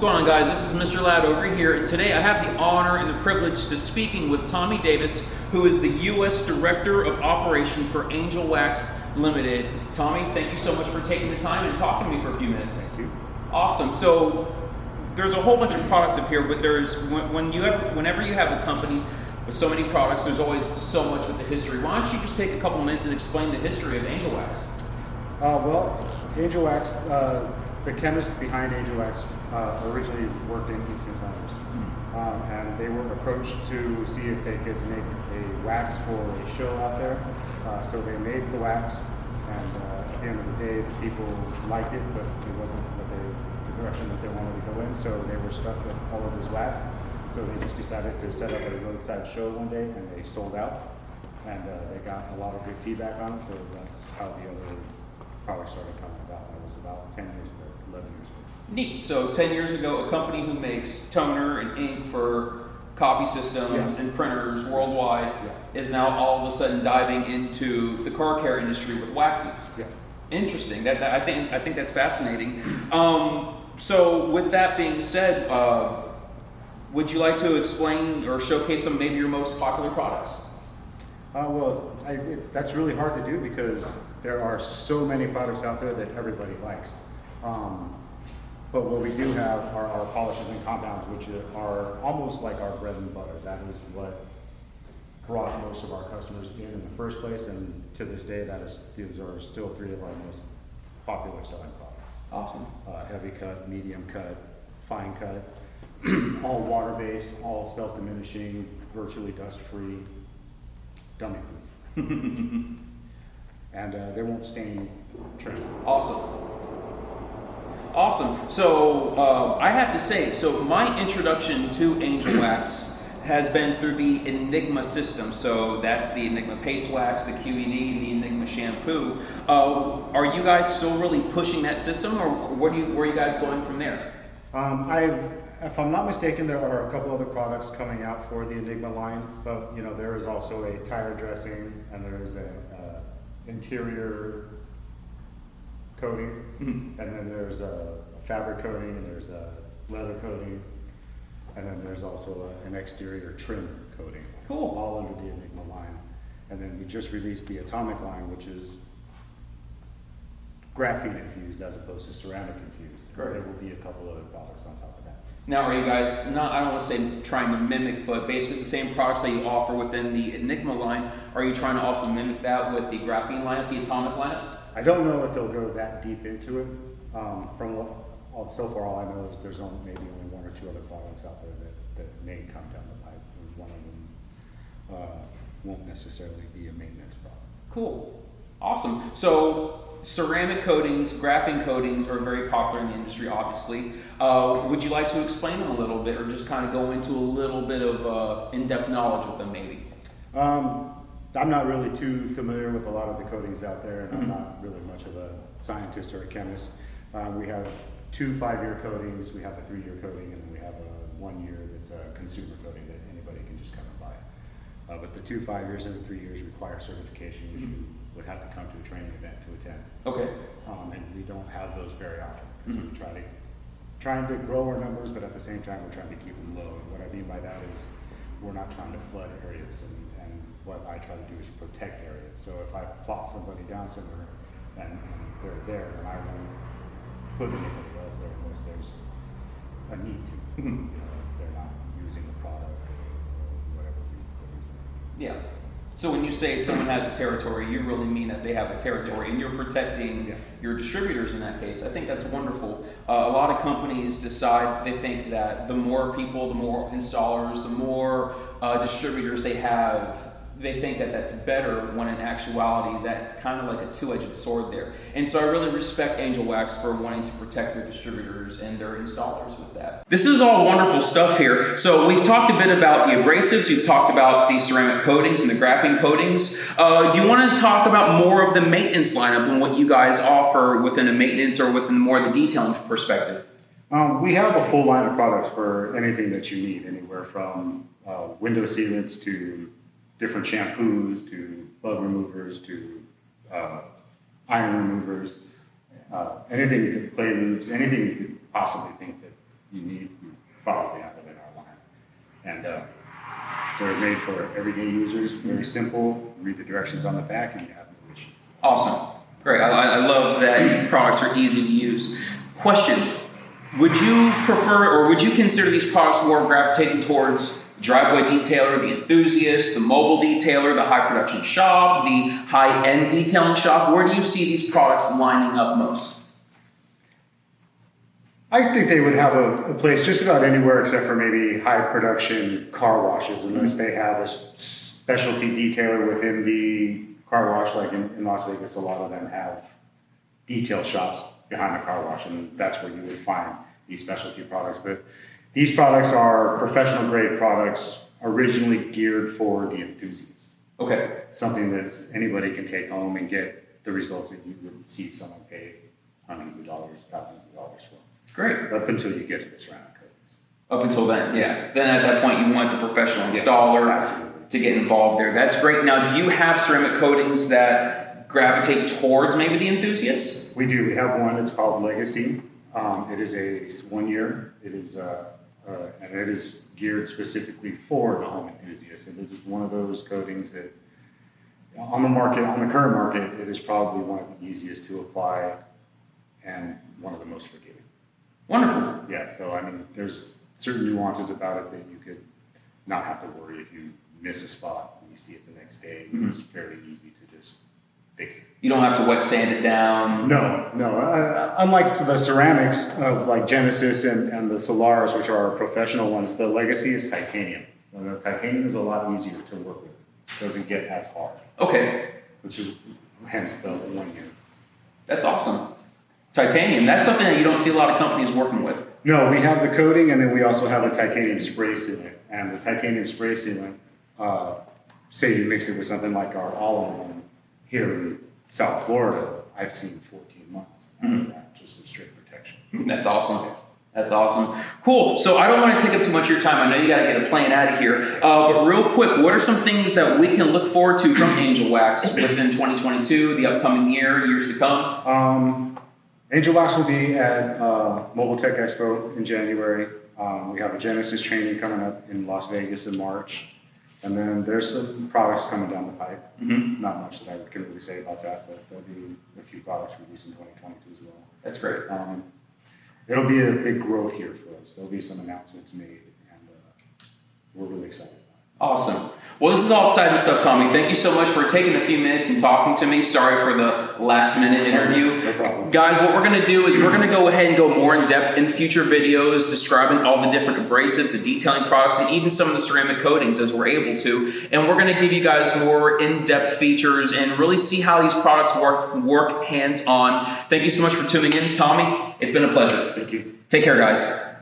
going on, guys? This is Mr. Ladd over here, and today I have the honor and the privilege to speaking with Tommy Davis, who is the U.S. Director of Operations for Angelwax Ltd. Tommy, thank you so much for taking the time and talking to me for a few minutes. Thank you. Awesome. So there's a whole bunch of products up here, but whenever you have a company with so many products, there's always so much with the history. Why don't you just take a couple minutes and explain the history of Angelwax? Well, Angelwax, the chemists behind Angelwax originally worked in Eastern Flanders. And they were approached to see if they could make a wax for a show out there. So they made the wax, and at the end of the day, the people liked it, but it wasn't the direction that they wanted to go in, so they were stuck with all of this wax. So they just decided to set up a roadside show one day, and they sold out, and they got a lot of good feedback on it, so that's how the other products started coming about. That was about 10 years ago, 11 years ago. Neat. So 10 years ago, a company who makes toner and ink for copy systems and printers worldwide is now all of a sudden diving into the car care industry with waxes. Yeah. Interesting. I think that's fascinating. So with that being said, would you like to explain or showcase some maybe your most popular products? That's really hard to do because there are so many products out there that everybody likes. But what we do have are our polishes and compounds, which are almost like our bread and butter. That is what brought most of our customers in the first place, and to this day, these are still three of our most popular selling products. Awesome. Heavy cut, medium cut, fine cut, all water-based, all self-diminishing, virtually dust-free, dummy-proof. And they won't stain trim. Awesome. So I have to say, so my introduction to Angelwax has been through the Enigma system. So that's the Enigma paste wax, the QED, and the Enigma shampoo. Are you guys still really pushing that system, or where are you guys going from there? If I'm not mistaken, there are a couple other products coming out for the Enigma line, but there is also a tire dressing, and there is a interior coating, and then there's a fabric coating, and there's a leather coating, and then there's also an exterior trim coating. Cool. All under the Enigma line. And then we just released the Atomic line, which is graphene infused as opposed to ceramic infused. Great. There will be a couple other products on top of that. Now, are you guys, I don't want to say trying to mimic, but basically the same products that you offer within the Enigma line, are you trying to also mimic that with the graphene lineup, the Atomic lineup? I don't know if they'll go that deep into it. So far all I know is there's maybe only one or two other products out there that may come down the pipe. And one of them won't necessarily be a maintenance product. Cool. Awesome. So ceramic coatings, graphene coatings are very popular in the industry, obviously. Would you like to explain them a little bit, or just kind of go into a little bit of in-depth knowledge with them maybe? I'm not really too familiar with a lot of the coatings out there, and I'm not really much of a scientist or a chemist. We have 2 5-year coatings, we have a 3-year coating, and then we have a 1-year that's a consumer coating that anybody can just come and buy. But the 2 5 years and the 3 years require certification, which you would have to come to a training event to attend. Okay. And we don't have those very often. We trying to grow our numbers, but at the same time, we're trying to keep them low. And what I mean by that is we're not trying to flood areas, and what I try to do is protect areas. So if I plop somebody down somewhere and they're there, then I won't put anybody else there unless there's a need to. If they're not using the product or whatever the reason. Yeah. So when you say someone has a territory, you really mean that they have a territory, and you're protecting your distributors in that case. I think that's wonderful. A lot of companies they think that the more people, the more installers, the more distributors they have, they think that that's better, when in actuality that's kind of like a two-edged sword there. And so I really respect Angelwax for wanting to protect their distributors and their installers with that. This is all wonderful stuff here. So we've talked a bit about the abrasives, we've talked about the ceramic coatings and the graphene coatings. Do you want to talk about more of the maintenance lineup and what you guys offer within a maintenance or within more of the detailing perspective? We have a full line of products for anything that you need, anywhere from window sealants to different shampoos to bug removers to iron removers, anything you could, clay lubes, anything you could possibly think that you need, you probably have it in our line. And they're made for everyday users, very simple. Read the directions on the back and you have no issues. Awesome. Great. I love that products are easy to use. Question, would you prefer or would you consider these products more gravitating towards driveway detailer, the enthusiast, the mobile detailer, the high production shop, the high-end detailing shop? Where do you see these products lining up most? I think they would have a place just about anywhere except for maybe high production car washes, unless they have a specialty detailer within the car wash. Like in Las Vegas, a lot of them have detail shops behind the car wash, and that's where you would find these specialty products. But these products are professional grade products, originally geared for the enthusiast. Okay. Something that anybody can take home and get the results that you would see someone pay hundreds of dollars, thousands of dollars for. Great. Up until you get to the ceramic coatings. Up until then, yeah. Then at that point, you want the professional installer to get involved there. That's great. Now, do you have ceramic coatings that gravitate towards maybe the enthusiasts? We do. We have one. It's called Legacy. It is a 1 year. It is and it is geared specifically for the home enthusiast. And this is one of those coatings that on the market, on the current market, it is probably one of the easiest to apply and one of the most forgiving. Wonderful. Yeah, so I mean, there's certain nuances about it that you could not have to worry if you miss a spot and you see it the next day. Mm-hmm. It's fairly easy to just fix it. You don't have to wet sand it down. No. Unlike the ceramics of like Genesis and the Solaris, which are our professional ones, the Legacy is titanium. So the titanium is a lot easier to work with. It doesn't get as hard. Okay. Which is hence the 1 year. That's awesome. Titanium, that's something that you don't see a lot of companies working with. No, we have the coating and then we also have a titanium spray sealant. And the titanium spray sealant, say you mix it with something like our all-in-one here in South Florida, I've seen 14 months out of that, just in straight protection. That's awesome. That's awesome. Cool. So I don't want to take up too much of your time. I know you got to get a plane out of here. But real quick, what are some things that we can look forward to from Angel Wax within 2022, the upcoming year, years to come? Angelwax will be at Mobile Tech Expo in January. We have a Genesis training coming up in Las Vegas in March. And then there's some products coming down the pipe. Mm-hmm. Not much that I can really say about that, but there'll be a few products released in 2022 as well. That's great. It'll be a big growth year for us. There'll be some announcements made, and we're really excited about it. Awesome. Well, this is all exciting stuff, Tommy. Thank you so much for taking a few minutes and talking to me. Sorry for the last-minute interview. No problem. Guys, what we're going to do is we're going to go ahead and go more in-depth in future videos describing all the different abrasives, the detailing products, and even some of the ceramic coatings as we're able to. And we're going to give you guys more in-depth features and really see how these products work hands-on. Thank you so much for tuning in. Tommy, it's been a pleasure. Thank you. Take care, guys.